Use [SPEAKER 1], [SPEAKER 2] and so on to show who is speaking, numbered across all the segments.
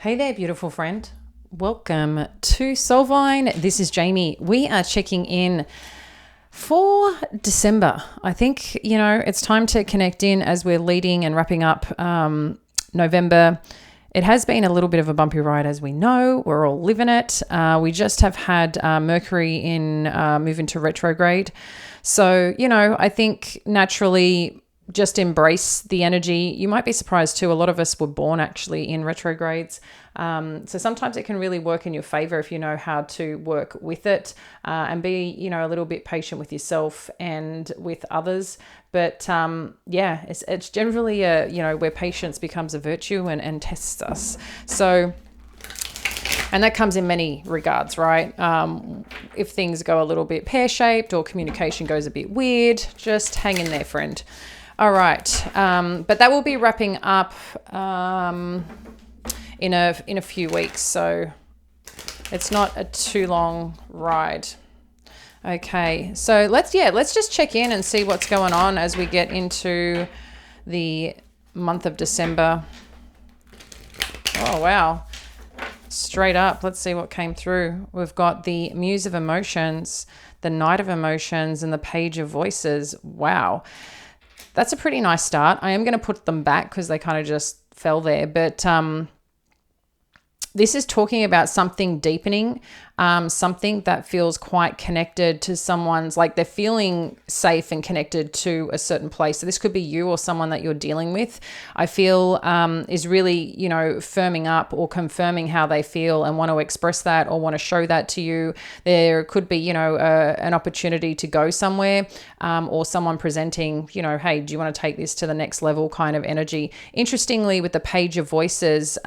[SPEAKER 1] Hey there, beautiful friend. Welcome to Soulvine. This is Jamie. We are checking in for December. I think, it's time to connect in as we're leading and wrapping up November. It has been a little bit of a bumpy ride, as we know. We're all living it. We just have had Mercury move into retrograde. So, I think naturally just embrace the energy. You might be surprised too. A lot of us were born actually in retrogrades. So sometimes it can really work in your favor if you know how to work with it and be, a little bit patient with yourself and with others. But it's generally where patience becomes a virtue and tests us. So, and that comes in many regards, right? If things go a little bit pear-shaped or communication goes a bit weird, just hang in there, friend. All right, but that will be wrapping up in a few weeks, so it's not a too long ride. Okay, so let's just check in and see what's going on as we get into the month of December. Oh wow, straight up. Let's see what came through. We've got the Muse of Emotions, the Knight of Emotions, and the Page of Voices. Wow. That's a pretty nice start. I am going to put them back because they kind of just fell there. But this is talking about something deepening, something that feels quite connected to someone's, like they're feeling safe and connected to a certain place. So this could be you or someone that you're dealing with, I feel is really, firming up or confirming how they feel and want to express that or want to show that to you. There could be, an opportunity to go somewhere or someone presenting, hey, do you want to take this to the next level kind of energy. Interestingly, with the Page of Voices,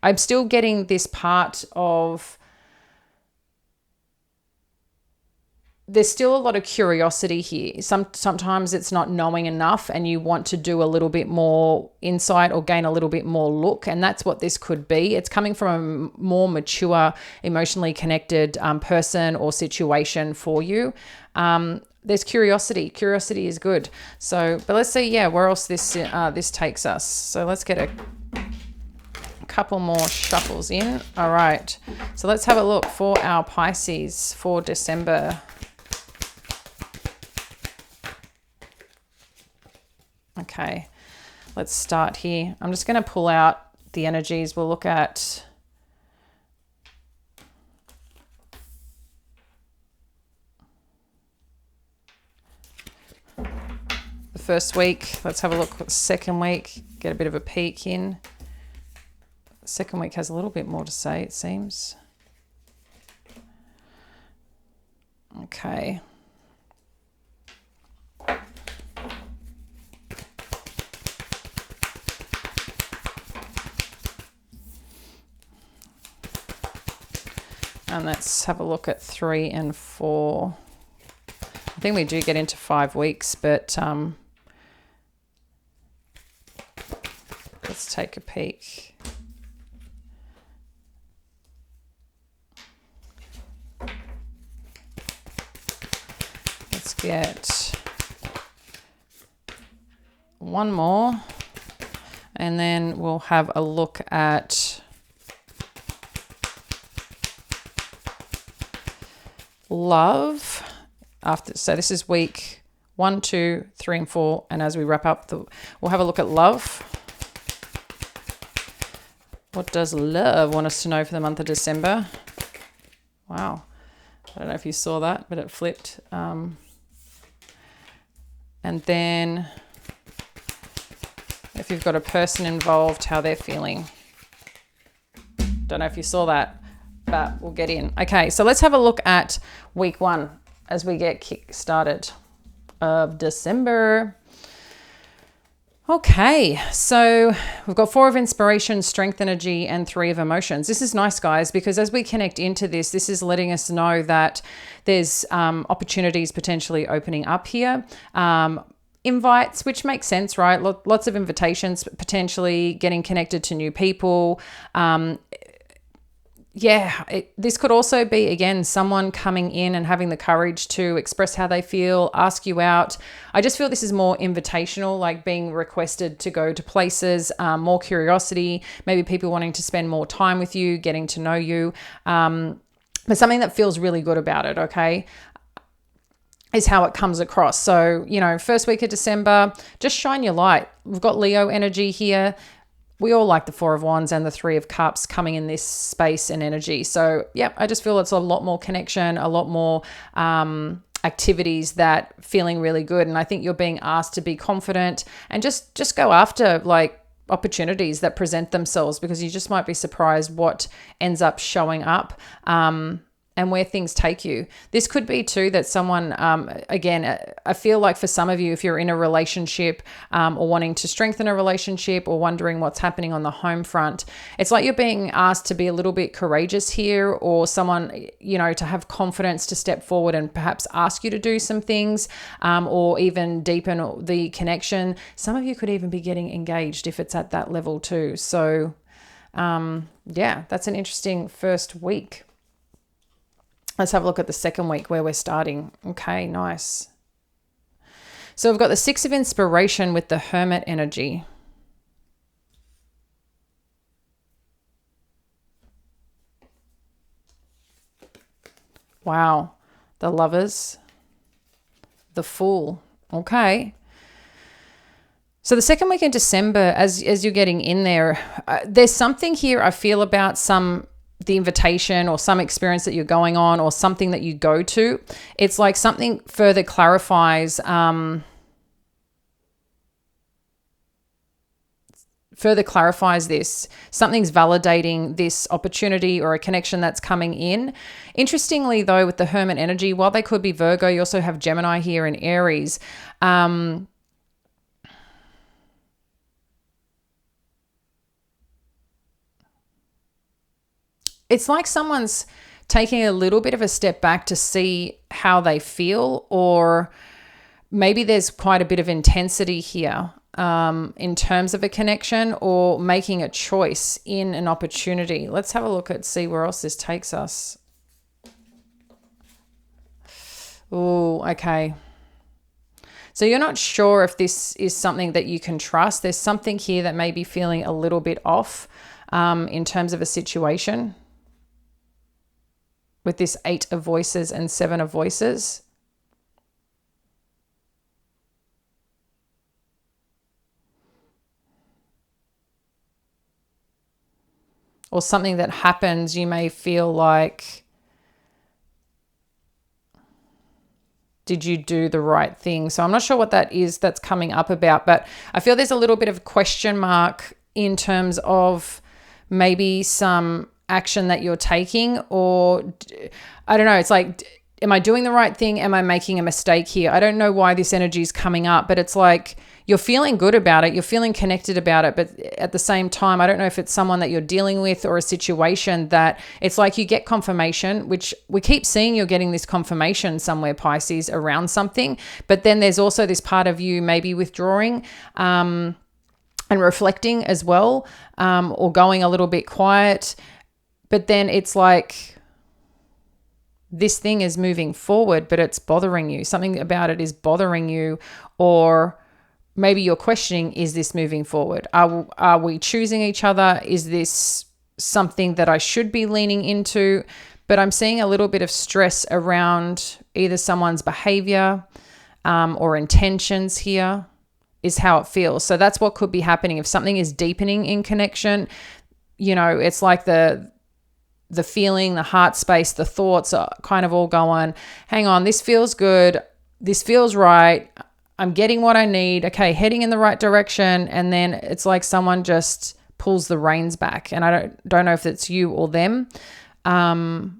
[SPEAKER 1] I'm still getting this part of there's still a lot of curiosity here. Sometimes it's not knowing enough and you want to do a little bit more insight or gain a little bit more look. And that's what this could be. It's coming from a more mature, emotionally connected person or situation for you. There's curiosity. Curiosity is good. So, but let's see, where else this takes us. So let's get a couple more shuffles in. All right, so let's have a look for our Pisces for December. Okay, let's start here. I'm just going to pull out the energies. We'll look at the first week. Let's have a look at the second week, get a bit of a peek in. Second week has a little bit more to say, it seems. Okay. And let's have a look at 3 and 4. I think we do get into 5 weeks, but let's take a peek. Get one more and then we'll have a look at love after. So this is week 1, 2, 3, and 4, and as we wrap up we'll have a look at love. What does love want us to know for the month of December? Wow, I don't know if you saw that, but it flipped. And then if you've got a person involved, how they're feeling. Don't know if you saw that, but we'll get in. Okay, so let's have a look at week 1 as we get kick started of December. Okay, so we've got 4 of inspiration, strength, energy, and 3 of emotions. This is nice, guys, because as we connect into this is letting us know that there's opportunities potentially opening up here. Invites, which makes sense, right? Lots of invitations, potentially getting connected to new people. this could also be, again, someone coming in and having the courage to express how they feel, ask you out. I just feel this is more invitational, like being requested to go to places, more curiosity, maybe people wanting to spend more time with you, getting to know you, but something that feels really good about it, okay? Is how it comes across. So, first week of December, just shine your light. We've got Leo energy here. We all like the Four of Wands and the Three of Cups coming in this space and energy. So, I just feel it's a lot more connection, a lot more activities that feeling really good. And I think you're being asked to be confident and just go after like opportunities that present themselves, because you just might be surprised what ends up showing up. And where things take you. This could be too that someone, again, I feel like for some of you, if you're in a relationship or wanting to strengthen a relationship or wondering what's happening on the home front, it's like you're being asked to be a little bit courageous here, or someone, to have confidence to step forward and perhaps ask you to do some things or even deepen the connection. Some of you could even be getting engaged if it's at that level too. So that's an interesting first week. Let's have a look at the second week where we're starting. Okay, nice. So we've got the Six of Inspiration with the Hermit energy. Wow. The Lovers. The Fool. Okay. So the second week in December, as you're getting in there, there's something here I feel about the invitation or some experience that you're going on or something that you go to. It's like something further clarifies this. Something's validating this opportunity or a connection that's coming in. Interestingly though, with the Hermit energy, while they could be Virgo, you also have Gemini here and Aries. It's like someone's taking a little bit of a step back to see how they feel, or maybe there's quite a bit of intensity here in terms of a connection or making a choice in an opportunity. Let's have a look at see where else this takes us. Oh, okay. So you're not sure if this is something that you can trust. There's something here that may be feeling a little bit off in terms of a situation. With this 8 of Voices and 7 of Voices. Or something that happens, you may feel like, did you do the right thing? So I'm not sure what that is that's coming up about, but I feel there's a little bit of a question mark in terms of maybe some action that you're taking, or I don't know, it's like, am I doing the right thing? Am I making a mistake here? I don't know why this energy is coming up, but it's like you're feeling good about it. You're feeling connected about it. But at the same time, I don't know if it's someone that you're dealing with or a situation that it's like you get confirmation, which we keep seeing you're getting this confirmation somewhere, Pisces, around something. But then there's also this part of you maybe withdrawing and reflecting as well, or going a little bit quiet. But then it's like this thing is moving forward, but it's bothering you. Something about it is bothering you, or maybe you're questioning, is this moving forward? Are we choosing each other? Is this something that I should be leaning into? But I'm seeing a little bit of stress around either someone's behavior or intentions here is how it feels. So that's what could be happening. If something is deepening in connection, it's like the feeling, the heart space, the thoughts are kind of all going, hang on, this feels good. This feels right. I'm getting what I need. Okay, heading in the right direction. And then it's like someone just pulls the reins back. And I don't know if it's you or them. I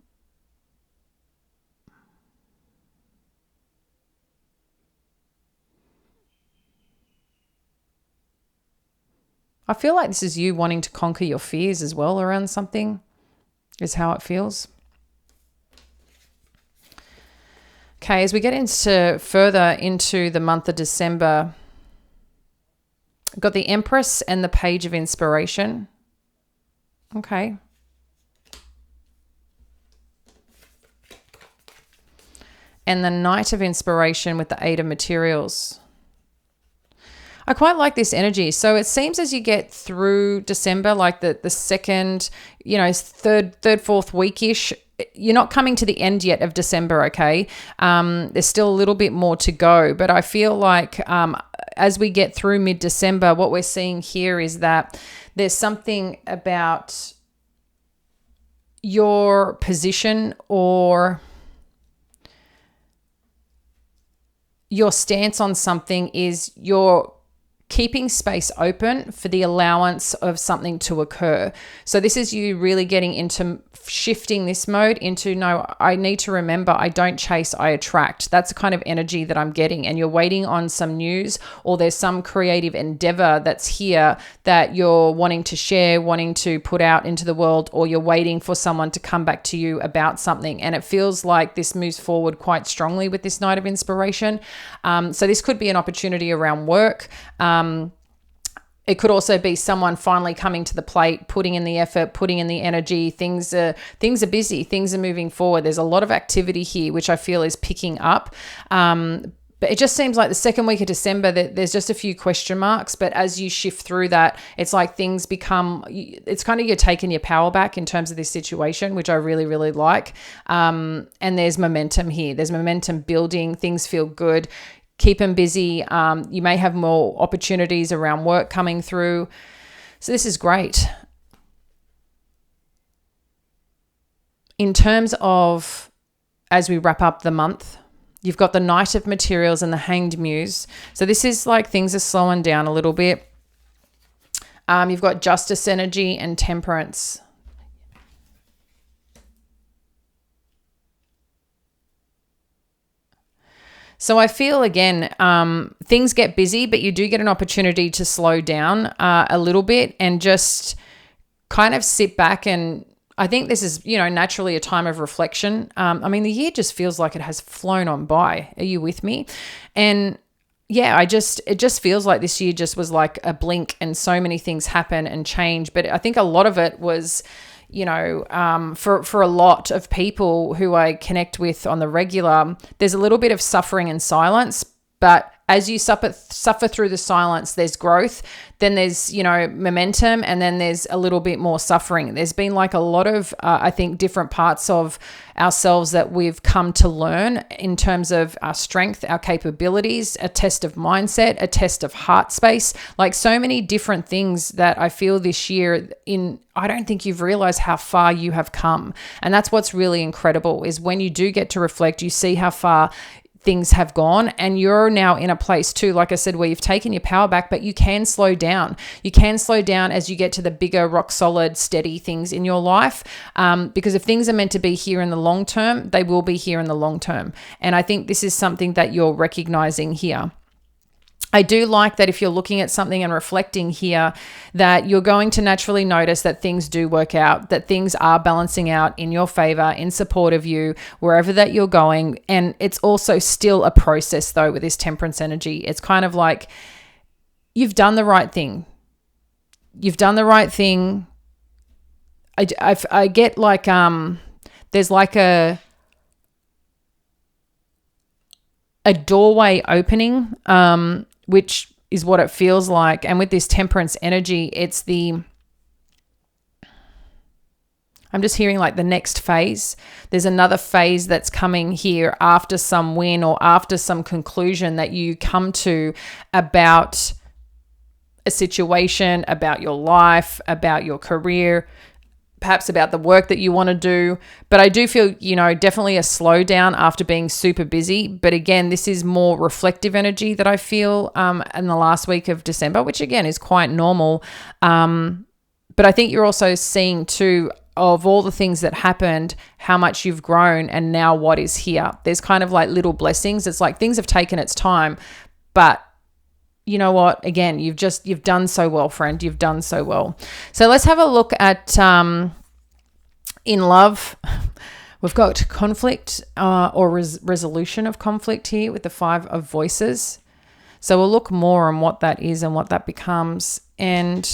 [SPEAKER 1] feel like this is you wanting to conquer your fears as well around something. Is how it feels. Okay, as we get further into the month of December, we've got the Empress and the Page of Inspiration. Okay. and the Knight of Inspiration with the Eight of Materials. I quite like this energy. So it seems as you get through December, like the second, third, fourth weekish, you're not coming to the end yet of December, okay? There's still a little bit more to go. But I feel like as we get through mid-December, what we're seeing here is that there's something about your position or your stance on something is you're keeping space open for the allowance of something to occur. So this is you really getting into shifting this mode into, no, I need to remember, I don't chase, I attract. That's the kind of energy that I'm getting. And you're waiting on some news, or there's some creative endeavor that's here that you're wanting to share, wanting to put out into the world, or you're waiting for someone to come back to you about something. And it feels like this moves forward quite strongly with this Knight of Inspiration. So this could be an opportunity around work. It could also be someone finally coming to the plate, putting in the effort, putting in the energy. Things are busy. Things are moving forward. There's a lot of activity here, which I feel is picking up. But it just seems like the second week of December, there's just a few question marks. But as you shift through that, it's like things become, it's kind of you're taking your power back in terms of this situation, which I really, really like. And there's momentum here. There's momentum building. Things feel good. Keep them busy. You may have more opportunities around work coming through. So this is great. In terms of, as we wrap up the month, you've got the Knight of Materials and the Hanged Muse. So this is like things are slowing down a little bit. You've got Justice energy and Temperance. So I feel, again, things get busy, but you do get an opportunity to slow down a little bit and just kind of sit back. And I think this is, naturally a time of reflection. The year just feels like it has flown on by. Are you with me? And yeah, it just feels like this year just was like a blink and so many things happen and change. But I think a lot of it was, for a lot of people who I connect with on the regular, there's a little bit of suffering and silence, but as you suffer through the silence, there's growth, then there's, momentum, and then there's a little bit more suffering. There's been like a lot of, I think, different parts of ourselves that we've come to learn in terms of our strength, our capabilities, a test of mindset, a test of heart space, like so many different things that I feel this year I don't think you've realized how far you have come. And that's what's really incredible is when you do get to reflect, you see how far things have gone, and you're now in a place too, like I said, where you've taken your power back, but you can slow down. You can slow down as you get to the bigger, rock solid, steady things in your life. Because if things are meant to be here in the long term, they will be here in the long term. And I think this is something that you're recognizing here. I do like that if you're looking at something and reflecting here, that you're going to naturally notice that things do work out, that things are balancing out in your favor, in support of you, wherever that you're going. And it's also still a process though with this Temperance energy. It's kind of like you've done the right thing. You've done the right thing. I get like, there's like a doorway opening, which is what it feels like. And with this Temperance energy, I'm just hearing like the next phase. There's another phase that's coming here after some win or after some conclusion that you come to about a situation, about your life, about your career, perhaps about the work that you want to do. But I do feel, definitely a slowdown after being super busy. But again, this is more reflective energy that I feel in the last week of December, which again is quite normal. But I think you're also seeing too, of all the things that happened, how much you've grown and now what is here. There's kind of like little blessings. It's like things have taken its time, but you know what? Again, you've done so well, friend. You've done so well. So let's have a look at in love. We've got conflict or resolution of conflict here with the Five of Voices. So we'll look more on what that is and what that becomes. And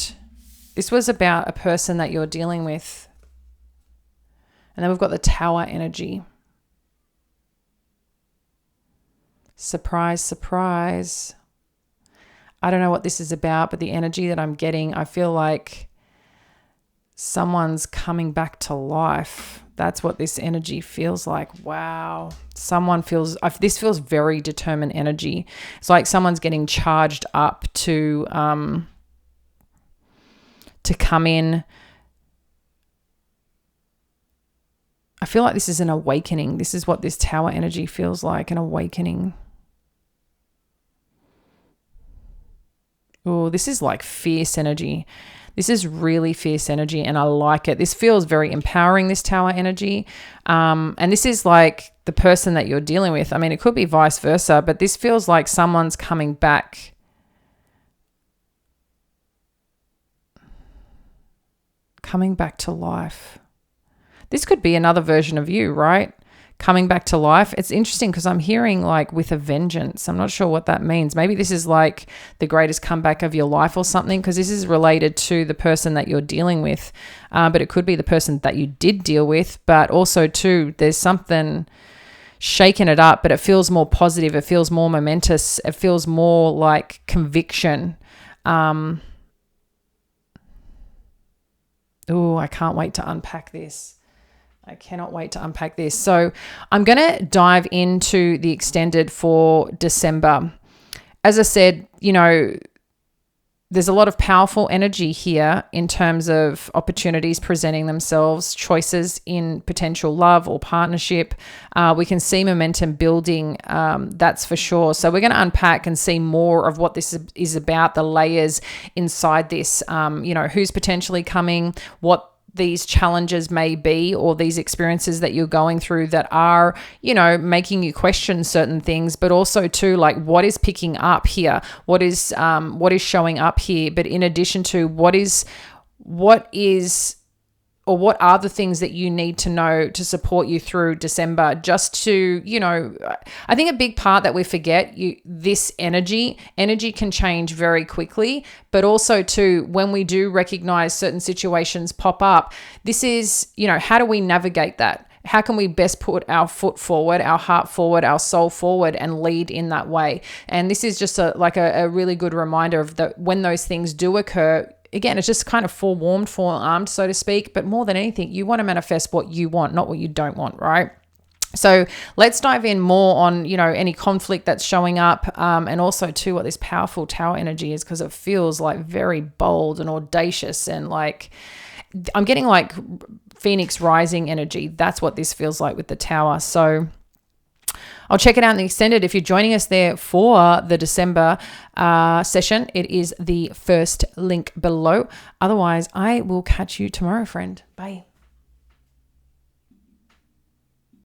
[SPEAKER 1] this was about a person that you're dealing with. And then we've got the Tower energy. Surprise, surprise. I don't know what this is about, but the energy that I'm getting, I feel like someone's coming back to life. That's what this energy feels like. Wow. This feels very determined energy. It's like someone's getting charged up to come in. I feel like this is an awakening. This is what this Tower energy feels like, an awakening. Oh, this is like fierce energy. This is really fierce energy and I like it. This feels very empowering, this Tower energy. And this is like the person that you're dealing with. I mean, it could be vice versa, but this feels like someone's coming back. Coming back to life. This could be another version of you, right? Coming back to life. It's interesting because I'm hearing like with a vengeance. I'm not sure what that means. Maybe this is like the greatest comeback of your life or something, because this is related to the person that you're dealing with. But it could be the person that you did deal with, but also too, there's something shaking it up, but it feels more positive. It feels more momentous. It feels more like conviction. Oh, I can't wait to unpack this. I cannot wait to unpack this. So I'm going to dive into the extended for December. As I said, there's a lot of powerful energy here in terms of opportunities presenting themselves, choices in potential love or partnership. We can see momentum building, that's for sure. So we're going to unpack and see more of what this is about, the layers inside this, who's potentially coming, what these challenges may be, or these experiences that you're going through that are, making you question certain things, but also too, like what is picking up here? What is showing up here? But in addition to what are the things that you need to know to support you through December? Just to, I think a big part that we forget, this energy can change very quickly, but also too, when we do recognize certain situations pop up, this is, how do we navigate that? How can we best put our foot forward, our heart forward, our soul forward, and lead in that way? And this is just a really good reminder of that when those things do occur. Again, it's just kind of forearmed, so to speak. But more than anything, you want to manifest what you want, not what you don't want, right? So let's dive in more on, any conflict that's showing up, and also too what this powerful Tower energy is, because it feels like very bold and audacious, and like I'm getting like Phoenix rising energy. That's what this feels like with the Tower. So I'll check it out in the extended. If you're joining us there for the December session, it is the first link below. Otherwise, I will catch you tomorrow, friend. Bye.